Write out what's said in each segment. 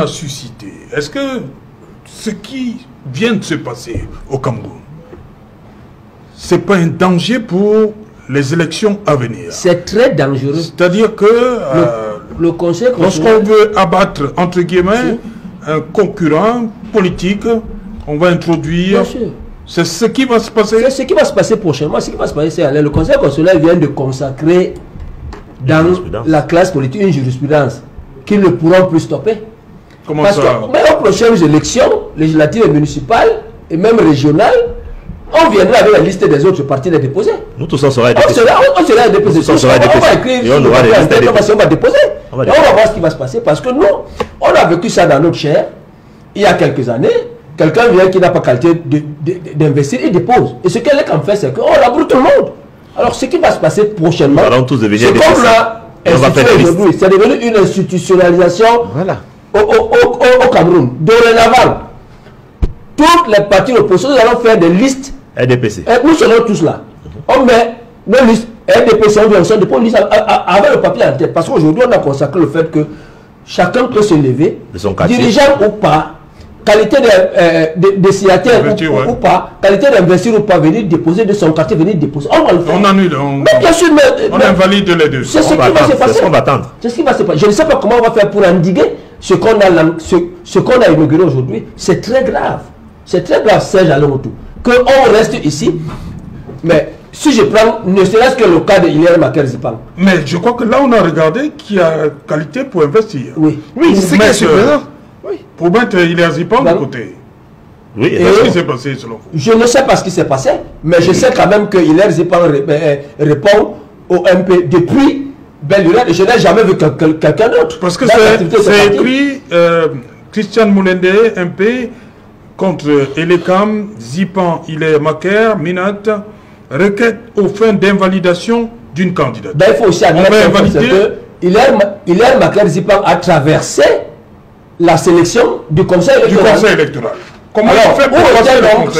a suscité, est-ce que ce qui vient de se passer au Cameroun, c'est pas un danger pour les élections à venir? C'est très dangereux. C'est-à-dire que le Conseil lorsqu'on veut abattre, entre guillemets, un concurrent politique, on va introduire... C'est ce qui va se passer. C'est ce qui va se passer prochainement. Ce qui va se passer, c'est le Conseil constitutionnel vient de consacrer dans la classe politique une jurisprudence qu'ils ne pourront plus stopper. Comment Parce ça? que même aux prochaines élections, législatives et municipales, et même régionales, on viendra avec la liste des autres partis les déposer. Nous tous on sera déposés. On sera déposés. On va écrire et on aura les listes déposées. On va déposer. Et on va voir ce qui va se passer. Parce que nous, on a vécu ça dans notre chair il y a quelques années. Quelqu'un vient qui n'a pas qualité d'investir, il dépose. Et ce qu'elle est fait, c'est qu'on abroute tout le monde. Alors ce qui va se passer prochainement, c'est comme là, aujourd'hui, c'est devenu une institutionnalisation au Cameroun. Dorénavant, toutes les partis d'opposition, nous allons faire des listes. RDPC. Et nous serons tous là. On met nos listes RDPC, on dépose une liste avec le papier en tête. Parce qu'aujourd'hui, on a consacré le fait que chacun peut se lever, dirigeant ou pas, qualité de signataire ou pas, qualité d'investir ou pas, venir déposer de son quartier, venir déposer. On va le faire. On annule, mais bien sûr, on invalide les deux. C'est ce qui va se passer. C'est ce qui va se passer. Je ne sais pas comment on va faire pour endiguer ce qu'on a inauguré aujourd'hui. C'est très grave. C'est très grave, Serge Alain-Moutou, qu'on reste ici. Mais si je prends, ne serait-ce que le cas de Hilaire Maker-Zipang. Mais je crois que là, on a regardé qu'il y a qualité pour investir. Oui. Oui, c'est ce qui est pour mettre Hilaire Zipang de côté. Oui, qu'est-ce qui s'est passé selon vous? Je ne sais pas ce qui s'est passé, mais je sais quand même que Hilaire Zipang répond au MP depuis belle lurette et je n'ai jamais vu quelqu'un d'autre. Parce que c'est écrit Christian Moulende, MP, contre Elekam, Zipang, Hilaire Maker, Minat, requête aux fins d'invalidation d'une candidature. Ben, il faut aussi admettre que Hilaire Maker Zipang a traversé la sélection du Conseil électoral. Comment alors, où était donc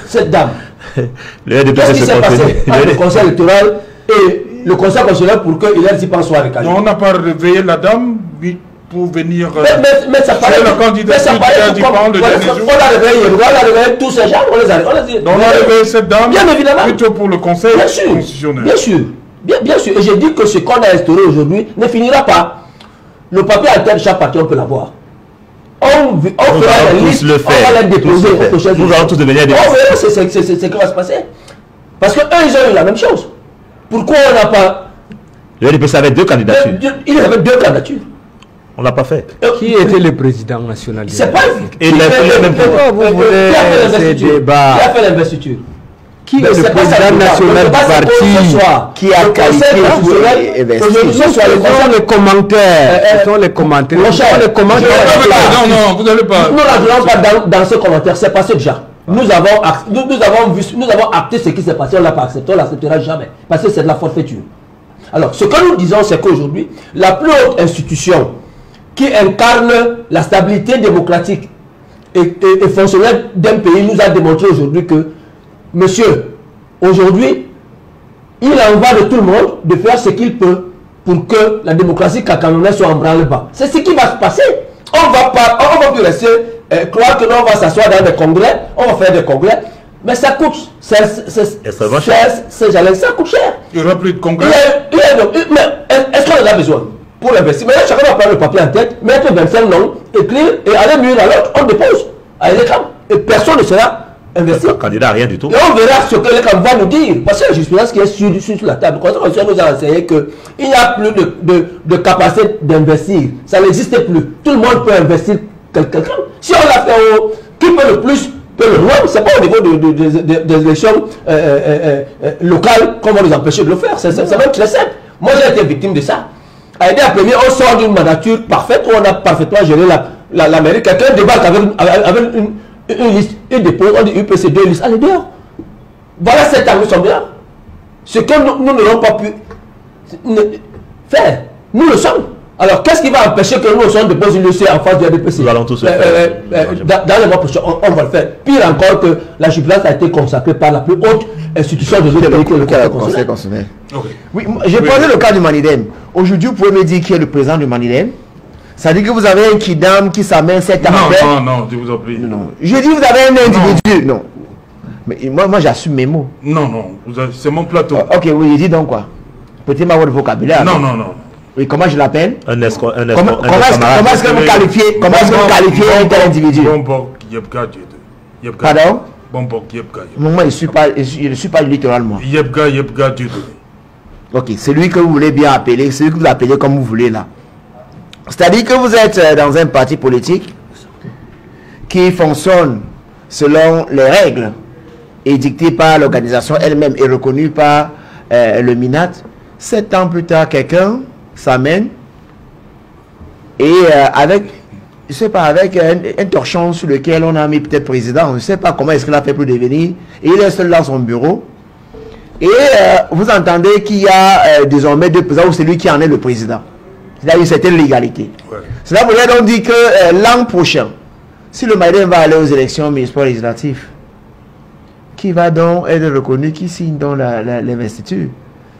cette dame? Qu'est-ce qui s'est passé avec le Conseil électoral et le Conseil constitutionnel pour que Hilaire Zipang soit recalé? On n'a pas réveillé la dame pour venir... Mais ça paraît... la candidature d'Hilaire Zipang le dernier jour. On a réveillé tous ces gens, on les a réveillé cette dame bien évidemment plutôt pour le Conseil constitutionnel. Bien sûr. Bien sûr. Et j'ai dit que ce qu'on a instauré aujourd'hui ne finira pas. Le papier à tête, chaque parti, on peut l'avoir. On fera la liste, on va les déposer aux prochaines. Nous allons tous devenir des... On verra ce qui va se passer. Parce qu'eux, ils ont eu la même chose. Pourquoi on n'a pas... Le RDPC avait deux candidatures. Il avait deux candidatures. On ne l'a pas fait. Qui était le président national? C'est pas... Et il a même pas... Vous voulez ces débats? Qui a fait l'investiture? Qui est le président national du parti qui a qualifié pour investir? Ce sont les commentaires. Ce sont les commentaires. Non, vous n'allez pas... Nous n'allons pas dans ce commentaire. C'est passé déjà. Nous avons acté ce qui s'est passé. On ne l'a pas accepté. On ne l'acceptera jamais. Parce que c'est de la forfaiture. Alors, ce que nous disons, c'est qu'aujourd'hui, la plus haute institution qui incarne la stabilité démocratique et fonctionnelle d'un pays nous a démontré aujourd'hui que monsieur, aujourd'hui, il en va de tout le monde de faire ce qu'il peut pour que la démocratie camerounaise soit en branle-bas. C'est ce qui va se passer. On va plus rester croire que nous on va s'asseoir dans des congrès, on va faire des congrès, mais ça coûte. Ça coûte cher. Il n'y aura plus de congrès. Mais est-ce qu'on en a besoin pour l'investir? Mais là, chacun va prendre le papier en tête, mettre 25 noms, écrire et aller mieux dans l'autre, on dépose à l'écran. Et personne ne sera investi. Candidat à rien du tout. Et on verra ce que l'écran va nous dire. Parce que la jurisprudence qui est sur la table, le Conseil nous a enseigné qu'il n'y a plus de capacité d'investir. Ça n'existe plus. Tout le monde peut investir quelqu'un. Si on l'a fait qui peut le plus, peut le moins, ce n'est pas au niveau des élections locales qu'on va nous empêcher de le faire. C'est même très simple. Moi, j'ai été victime de ça. À l'idée après, on sort d'une mandature parfaite où on a parfaitement géré la mairie. Quelqu'un débarque avec une liste, il dépose, on dit UPC 2 listes. Allez dehors. Voilà cette année, nous sommes dehors. Ce que nous n'aurons pas pu faire, nous le sommes. Alors, qu'est-ce qui va empêcher que nous sommes déposés une liste en face du RDPC? Nous allons tous le faire. Dans les mois prochains, on va le faire. Pire encore que la jubilance a été consacrée par la plus haute institution de notre pays que le Conseil constitutionnel. Oui, j'ai posé le cas du Manidem. Aujourd'hui, vous pouvez me dire qui est le président du Manidem? Ça dit que vous avez un kidam qui s'amène 7 ans après. Non, je vous en prie. Non. Je dis vous avez un individu. Non. Mais moi j'assume mes mots. Non, c'est mon plateau. Ok, oui, je dis donc quoi? Peut-être ma votre vocabulaire. Non. Oui, comment je l'appelle? Un escroc. Comment est-ce que vous qualifiez un tel individu? Pardon? Moi, je ne suis pas littéral, moi. Ok, c'est lui que vous voulez bien appeler, celui que vous appelez comme vous voulez là. C'est-à-dire que vous êtes dans un parti politique qui fonctionne selon les règles édictées par l'organisation elle-même et reconnue par le MINAT. 7 ans plus tard, quelqu'un s'amène et avec, je sais pas, avec un torchon sur lequel on a mis peut-être président, je ne sais pas comment est-ce qu'il a fait pour devenir, et il est seul dans son bureau. Et vous entendez qu'il y a désormais 2 présidents, ou c'est lui qui en est le président. Il a une certaine légalité. Ouais. Cela voudrait donc dire que l'an prochain, si le Maïden va aller aux élections municipales législatives, qui va donc être reconnu, qui signe donc l'investiture?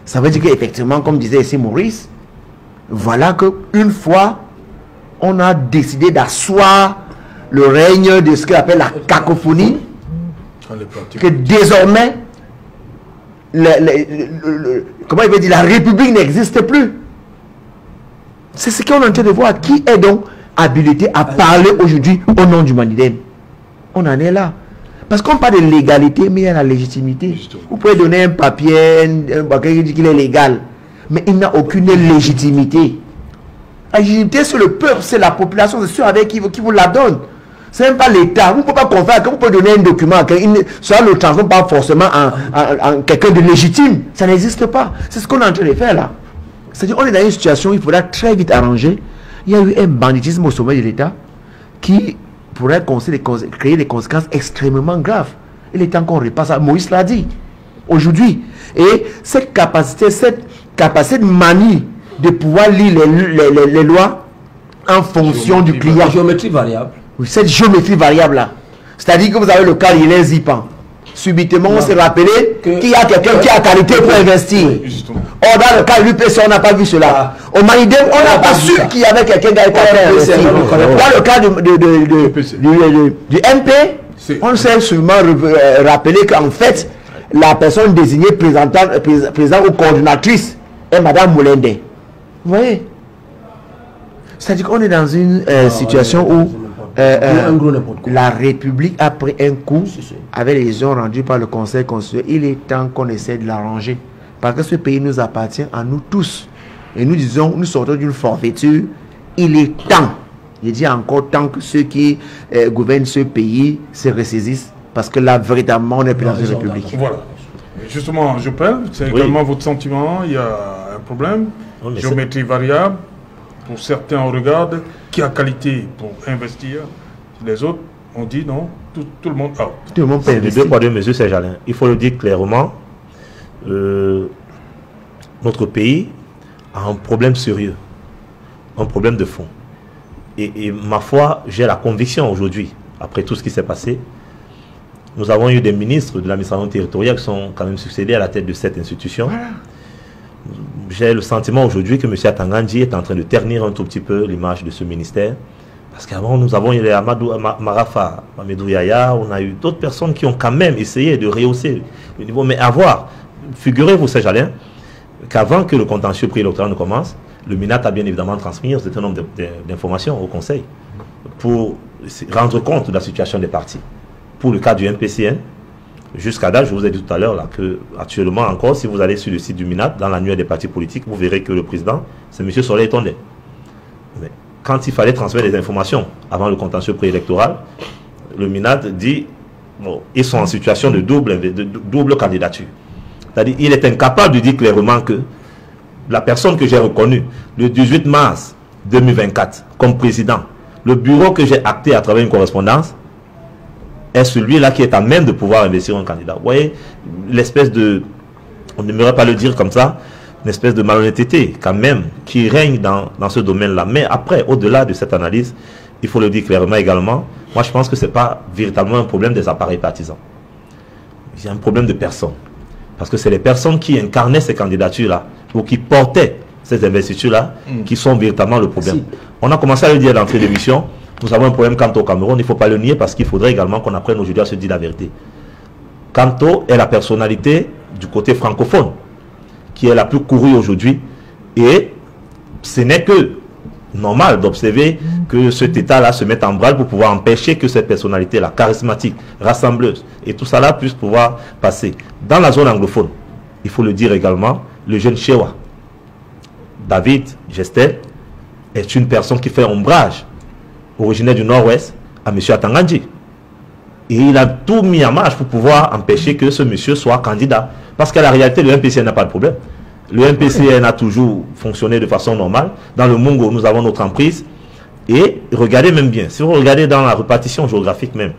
Ça veut dire qu'effectivement, comme disait ici Maurice, voilà qu'une fois, on a décidé d'asseoir le règne de ce qu'on appelle la cacophonie, que désormais, comment il veut dire, la République n'existe plus. C'est ce qu'on est en train de voir. Qui est donc habilité à parler aujourd'hui au nom du Manidem? On en est là. Parce qu'on parle de légalité, mais il y a la légitimité. Justement. Vous pouvez donner un papier, un papier qui dit qu'il est légal, mais il n'a aucune légitimité. La légitimité, c'est le peuple, c'est la population, c'est ceux avec qui vous la donne. C'est même pas l'État. Vous ne pouvez pas confier que vous pouvez donner un document, cela ne le transforme pas forcément en quelqu'un de légitime. Ça n'existe pas. C'est ce qu'on est en train de faire là. C'est-à-dire qu'on est dans une situation où il faudra très vite arranger. Il y a eu un banditisme au sommet de l'État qui pourrait créer des conséquences extrêmement graves. Il est temps qu'on repasse ça. Moïse l'a dit aujourd'hui. Et cette capacité de manie de pouvoir lire les lois en fonction du client. La géométrie variable. Oui, cette géométrie variable-là. C'est-à-dire que vous avez le cas d'Hélène Zipan. Subitement, on s'est rappelé qu'il y a quelqu'un qui a qualité pour investir. Or, dans le cas de l'UPC, on n'a pas vu cela. Au Manidem, on n'a pas su qu'il y avait quelqu'un qui a qualité pour investir. Dans le cas du MP, on s'est sûrement rappelé qu'en fait, la personne désignée président ou coordinatrice est Mme Moulende. Vous voyez? C'est-à-dire qu'on est dans une situation où la République a pris un coup avec les décisions rendues par le Conseil constitutionnel. Il est temps qu'on essaie de l'arranger. Parce que ce pays nous appartient à nous tous. Et nous disons, nous sortons d'une forfaiture. Il est temps, je dis encore temps que ceux qui gouvernent ce pays se ressaisissent. Parce que là, véritablement, on n'est plus dans une République. Voilà. Justement, je parle, c'est également votre sentiment. Il y a un problème. Géométrie variable. Pour certains, on regarde qui a qualité pour investir. Les autres, on dit non, tout le monde a. Tout le monde peut investir. 2 poids 2 mesures, c'est Jalin. Il faut le dire clairement, notre pays a un problème sérieux, un problème de fond. Et ma foi, j'ai la conviction aujourd'hui, après tout ce qui s'est passé, nous avons eu des ministres de l'administration territoriale qui sont quand même succédés à la tête de cette institution. Voilà. J'ai le sentiment aujourd'hui que M. Atangandji est en train de ternir un tout petit peu l'image de ce ministère. Parce qu'avant, nous avons eu les Amadou Marafa, Mamedou Yaya, on a eu d'autres personnes qui ont quand même essayé de rehausser le niveau. Mais figurez-vous, Jalin, qu'avant que le contentieux préélectoral ne commence, le MINAT a bien évidemment transmis un certain nombre d'informations au Conseil pour rendre compte de la situation des partis. Pour le cas du MPCN, jusqu'à date, je vous ai dit tout à l'heure là que actuellement encore, si vous allez sur le site du MINAT, dans l'annuaire des partis politiques, vous verrez que le président, c'est M. Soleil Tondé. Mais quand il fallait transmettre des informations avant le contentieux préélectoral, le MINAT dit bon, ils sont en situation de double candidature. C'est-à-dire il est incapable de dire clairement que la personne que j'ai reconnue le 18 mars 2024 comme président, le bureau que j'ai acté à travers une correspondance, est celui-là qui est à même de pouvoir investir un candidat. Vous voyez, l'espèce de, on n'aimerait pas le dire comme ça, une espèce de malhonnêteté quand même qui règne dans ce domaine-là. Mais après, au-delà de cette analyse, il faut le dire clairement également, moi je pense que ce n'est pas véritablement un problème des appareils partisans. Il y a un problème de personnes. Parce que c'est les personnes qui incarnaient ces candidatures-là, ou qui portaient ces investitures-là, qui sont véritablement le problème. On a commencé à le dire dans l'entrée d'émission, nous avons un problème quant au Cameroun, il ne faut pas le nier parce qu'il faudrait également qu'on apprenne aujourd'hui à se dire la vérité. Kanto est la personnalité du côté francophone, qui est la plus courue aujourd'hui, et ce n'est que normal d'observer que cet État-là se mette en branle pour pouvoir empêcher que cette personnalité-là, charismatique, rassembleuse, et tout ça là puisse pouvoir passer. Dans la zone anglophone, il faut le dire également, le jeune Chewa, David Gestel, est une personne qui fait ombrage, originaire du Nord-Ouest, à M. Atangandji. Et il a tout mis en marche pour pouvoir empêcher que ce monsieur soit candidat. Parce qu'à la réalité, le MPCN n'a pas de problème. Le MPCN a toujours fonctionné de façon normale. Dans le Mongo, nous avons notre emprise. Et regardez même bien, si vous regardez dans la répartition géographique même,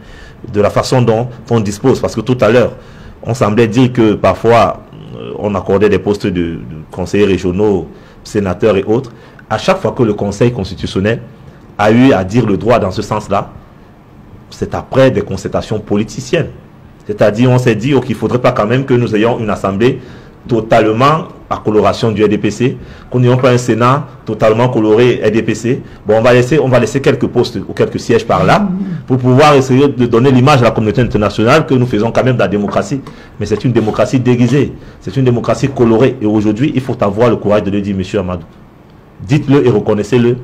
de la façon dont on dispose, parce que tout à l'heure, on semblait dire que parfois, on accordait des postes de conseillers régionaux, sénateurs et autres. À chaque fois que le Conseil constitutionnel a eu à dire le droit dans ce sens-là, c'est après des concertations politiciennes. C'est-à-dire, on s'est dit qu'il ne faudrait pas quand même que nous ayons une assemblée totalement à coloration du RDPC, qu'on n'ayons pas un Sénat totalement coloré RDPC. Bon, on va laisser quelques postes ou quelques sièges par là pour pouvoir essayer de donner l'image à la communauté internationale que nous faisons quand même de la démocratie. Mais c'est une démocratie déguisée, c'est une démocratie colorée. Et aujourd'hui, il faut avoir le courage de le dire, monsieur Amadou. Dites-le et reconnaissez-le.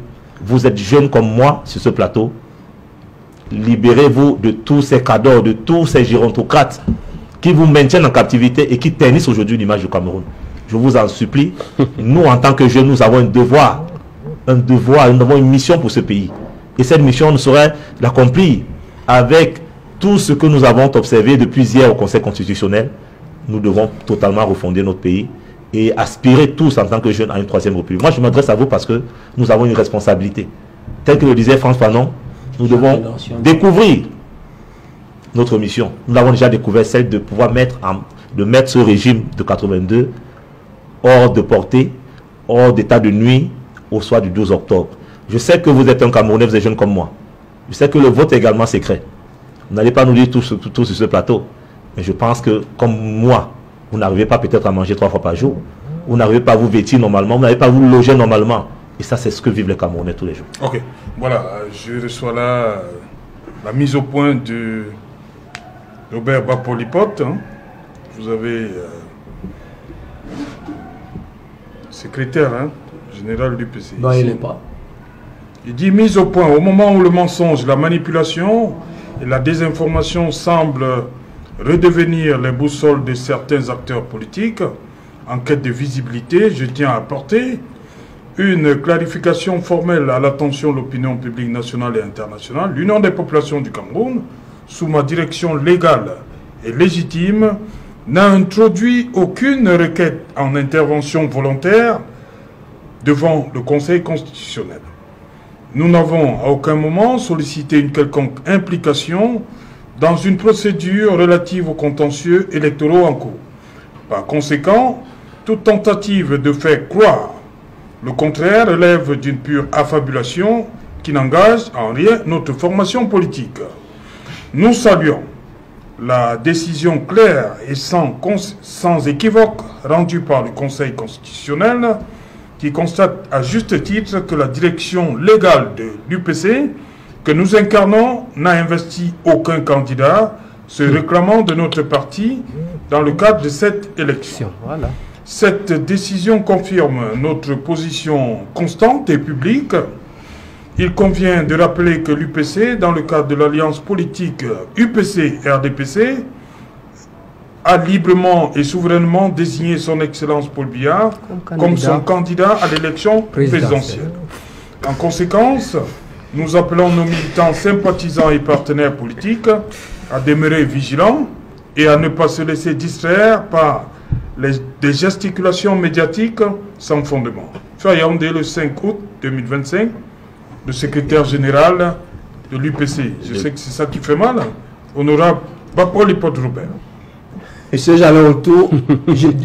Vous êtes jeune comme moi sur ce plateau. Libérez-vous de tous ces cadors, de tous ces gérontocrates qui vous maintiennent en captivité et qui ternissent aujourd'hui l'image du Cameroun. Je vous en supplie. Nous, en tant que jeunes, nous avons un devoir, nous avons une mission pour ce pays. Et cette mission, nous saurait l'accomplir avec tout ce que nous avons observé depuis hier au Conseil constitutionnel. Nous devons totalement refonder notre pays et aspirer tous en tant que jeunes à une troisième république. Moi, je m'adresse à vous parce que nous avons une responsabilité. Tel que le disait Frantz Fanon, nous devons découvrir notre mission. Nous avons déjà découvert celle de pouvoir mettre ce régime de 82 hors de portée, hors d'état de nuit au soir du 12 octobre. Je sais que vous êtes un Camerounais, vous êtes jeune comme moi. Je sais que le vote est également secret. Vous n'allez pas nous dire tout sur ce plateau. Mais je pense que, comme moi, vous n'arrivez pas peut-être à manger 3 fois par jour. Vous n'arrivez pas à vous vêtir normalement. Vous n'arrivez pas à vous loger normalement. Et ça, c'est ce que vivent les Camerounais tous les jours. Ok. Voilà. Je reçois là la mise au point de Robert Bapolipote. Hein. Vous avez secrétaire général du PC. Non, il n'est pas. Il dit mise au point. Au moment où le mensonge, la manipulation et la désinformation semblent redevenir les boussoles de certains acteurs politiques en quête de visibilité, je tiens à apporter une clarification formelle à l'attention de l'opinion publique nationale et internationale. L'Union des populations du Cameroun, sous ma direction légale et légitime, n'a introduit aucune requête en intervention volontaire devant le Conseil constitutionnel. Nous n'avons à aucun moment sollicité une quelconque implication dans une procédure relative aux contentieux électoraux en cours. Par conséquent, toute tentative de faire croire le contraire relève d'une pure affabulation qui n'engage en rien notre formation politique. Nous saluons la décision claire et sans équivoque rendue par le Conseil constitutionnel qui constate à juste titre que la direction légale de l'UPC que nous incarnons n'a investi aucun candidat se réclamant de notre parti dans le cadre de cette élection. Voilà. Cette décision confirme notre position constante et publique. Il convient de rappeler que l'UPC, dans le cadre de l'alliance politique UPC-RDPC, a librement et souverainement désigné son Excellence Paul Biya comme son candidat à l'élection présidentielle. En conséquence, nous appelons nos militants sympathisants et partenaires politiques à demeurer vigilants et à ne pas se laisser distraire par des gesticulations médiatiques sans fondement. Yaoundé, le 5 août 2025, le secrétaire général de l'UPC. Je sais que c'est ça qui fait mal. Honorable Bapolipote Robert. Monsieur Jalon autour,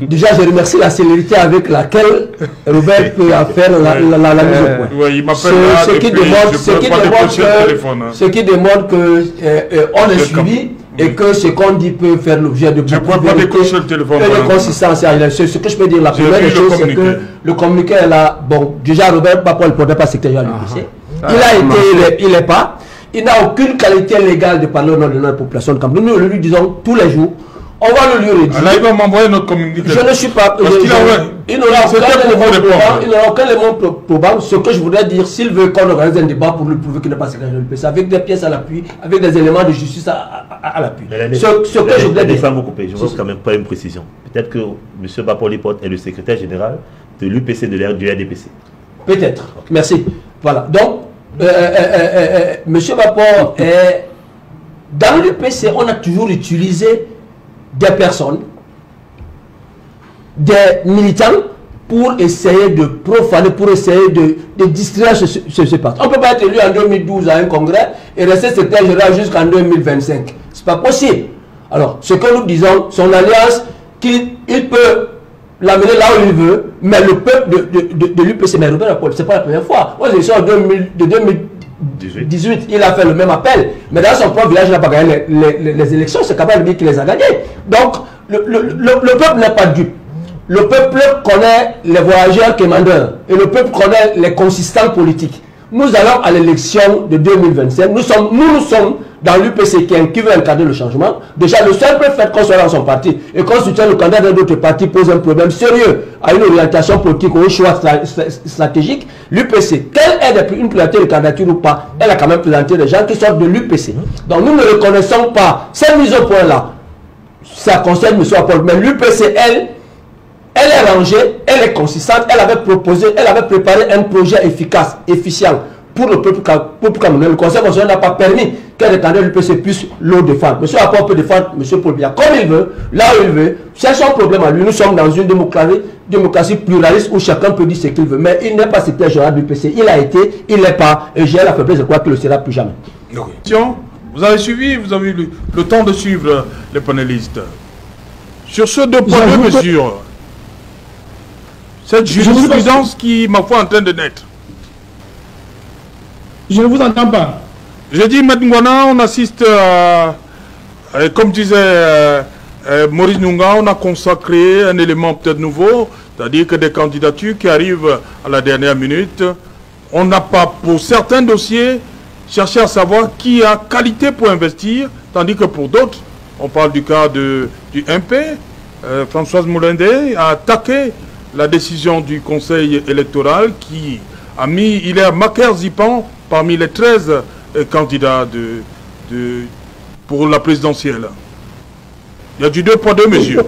déjà je remercie la célérité avec laquelle Robert peut faire la mise au point. Oui, il m'appelle là, ce qui démontre qu'on est suivi. et que ce qu'on dit peut faire l'objet de beaucoup de consistance. Ce que je peux dire, la première chose, c'est que le communiqué est là. Bon, déjà, Robert Papol ne portait pas secrétaire à l'UPC. Il n'est pas. Il n'a aucune qualité légale de parler au nom de notre population de Cameroun. Nous le lui disons tous les jours. On va le lui redire. Là, il va m'envoyer notre communiqué. Je ne suis pas. Il n'aura aucun élément probable. Ce que je voudrais dire, s'il veut qu'on organise un débat pour lui prouver qu'il n'est pas secrétaire de l'UPC, avec des pièces à l'appui, avec des éléments de justice à l'appui. Ce que je voudrais dire. Je pense quand même pas une précision. Peut-être que M. Bapoli Pot est le secrétaire général de l'UPC du RDPC. Peut-être. Merci. Voilà. Donc, M. Bapor est. Dans l'UPC, on a toujours utilisé des personnes, des militants pour essayer de profaner, pour essayer de distraire ce parti. On ne peut pas être élu en 2012 à un congrès et rester secrétaire général jusqu'en 2025. Ce n'est pas possible. Alors, ce que nous disons, son alliance, qu'il peut l'amener là où il veut, mais le peuple de l'UPC, mais Robert Paul, ce n'est pas la première fois. Moi, j'ai en 2018, il a fait le même appel, mais dans son propre village, il n'a pas gagné les élections, c'est capable de dire qu'il les a gagnés. Donc, le peuple n'est pas dupe. Le peuple connaît les voyageurs commandeurs et le peuple connaît les consistants politiques. Nous allons à l'élection de 2025. Nous sommes dans l'UPC qui veut encadrer le changement. Déjà, le seul fait qu'on soit dans son parti et qu'on soutienne le candidat d'un autre parti pose un problème sérieux à une orientation politique ou un choix stratégique. L'UPC, quelle est une priorité de candidature ou pas, elle a quand même présenté des gens qui sortent de l'UPC. Donc nous ne reconnaissons pas ces mises au point-là. Ça concerne M. Apol. Mais l'UPC, elle est rangée, elle est consistante, elle avait préparé un projet efficace, efficient pour le peuple camerounais. Le Conseil constitutionnel n'a pas permis qu'un des candidats de l'UPC puisse le défendre. M. Apol peut défendre M. Paul Biya comme il veut, là où il veut. C'est son problème à lui. Nous sommes dans une démocratie pluraliste où chacun peut dire ce qu'il veut. Mais il n'est pas secrétaire général de l'UPC. Il a été, il n'est pas, et j'ai la faiblesse de croire qu'il ne le sera plus jamais. Vous avez suivi, vous avez eu le temps de suivre les panélistes. Sur ce deux points de mesure, cette jurisprudence qui, ma foi, est en train de naître. Je ne vous entends pas. J'ai dit, maintenant, on assiste comme disait Maurice Nunga, on a consacré un élément peut-être nouveau, c'est-à-dire que des candidatures qui arrivent à la dernière minute, on n'a pas, pour certains dossiers, cherché à savoir qui a qualité pour investir, tandis que pour d'autres, on parle du cas du MP, Françoise Moulindé a attaqué la décision du Conseil électoral qui a mis Hilaire Maker-Zipan parmi les 13 candidats pour la présidentielle. Il y a du 2 poids 2 mesures.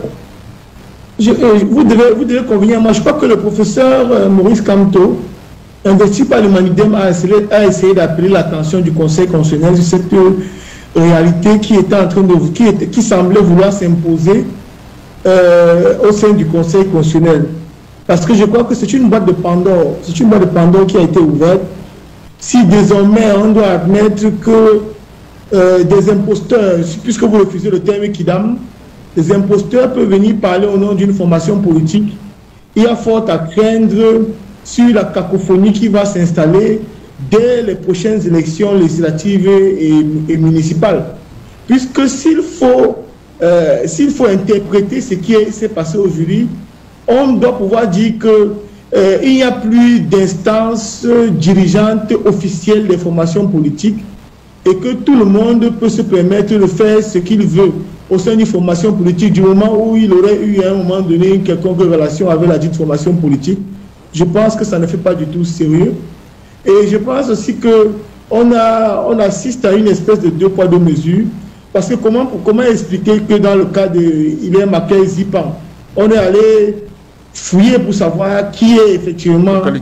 Vous devez convenir, moi je crois que le professeur Maurice Kamto, investi par l'Humanidem, a essayé d'appeler l'attention du Conseil constitutionnel sur cette réalité qui semblait vouloir s'imposer au sein du Conseil constitutionnel. Parce que je crois que c'est une boîte de Pandore. C'est une boîte de Pandore qui a été ouverte. Si désormais on doit admettre que des imposteurs, puisque vous refusez le terme Kidam, des imposteurs peuvent venir parler au nom d'une formation politique, il y a fort à craindre sur la cacophonie qui va s'installer dès les prochaines élections législatives et municipales. Puisque s'il faut interpréter ce qui s'est passé aujourd'hui, on doit pouvoir dire qu'il n'y a plus d'instance dirigeante officielle des formations politiques et que tout le monde peut se permettre de faire ce qu'il veut au sein d'une formation politique du moment où il aurait eu à un moment donné une quelconque relation avec la dite formation politique. Je pense que ça ne fait pas du tout sérieux. Et je pense aussi qu'on assiste à une espèce de 2 poids 2 mesures. Parce que comment expliquer que dans le cas de Hilaire Maker-Zipan, on est allé fouiller pour savoir qui est effectivement, le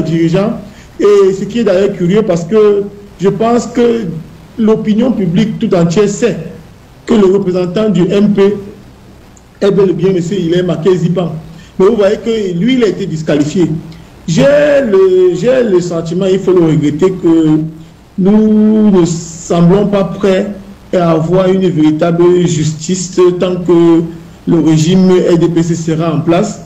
dirigeant. Et ce qui est d'ailleurs curieux parce que je pense que l'opinion publique tout entière sait que le représentant du MP est bel et bien M. Hilaire Maker-Zipan. Mais vous voyez que lui, il a été disqualifié. J'ai le sentiment, il faut le regretter, que nous ne semblons pas prêts à avoir une véritable justice tant que le régime RDPC sera en place.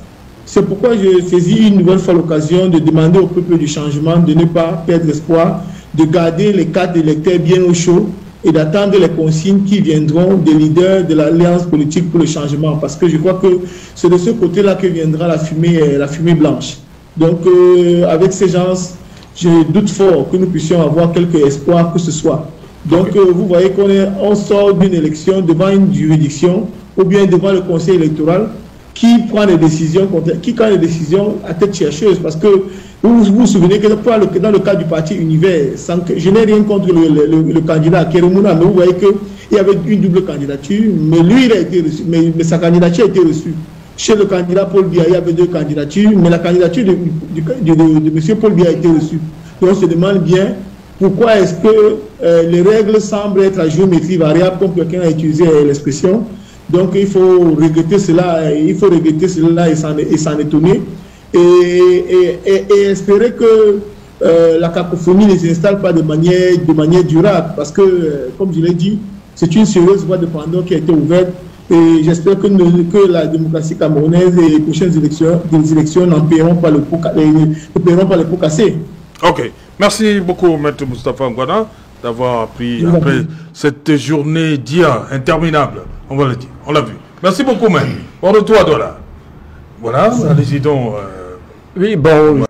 C'est pourquoi je saisis une nouvelle fois l'occasion de demander au peuple du changement de ne pas perdre espoir, de garder les cartes d'électeurs bien au chaud et d'attendre les consignes qui viendront des leaders de l'Alliance politique pour le changement, parce que je crois que c'est de ce côté-là que viendra la fumée blanche. Donc, avec ces gens, je doute fort que nous puissions avoir quelque espoir que ce soit. Donc, vous voyez qu'on sort d'une élection devant une juridiction ou bien devant le conseil électoral qui prend des décisions à tête chercheuse, parce que vous vous souvenez que dans le cas du parti Univers, je n'ai rien contre le candidat Keremouna, mais vous voyez qu'il y avait une double candidature, mais lui, il a été reçu, mais sa candidature a été reçue. Chez le candidat Paul Biya, il y avait 2 candidatures, mais la candidature de M. Paul Biya a été reçue. Donc on se demande bien pourquoi est-ce que les règles semblent être à géométrie variable, comme quelqu'un a utilisé l'expression. Donc il faut regretter cela, et s'en étonner et espérer que la cacophonie ne s'installe pas de manière durable, parce que, comme je l'ai dit, c'est une sérieuse voie de Pandore qui a été ouverte, et j'espère que la démocratie camerounaise et les prochaines élections n'en paieront pas le pot cassé. Ok, merci beaucoup, Maître Moustapha Ngouana, d'avoir pris après cette journée d'hier interminable, on va le dire, on l'a vu. Merci beaucoup, Maître. Bon retour à Douala. Voilà, allez-y donc. Oui, bon.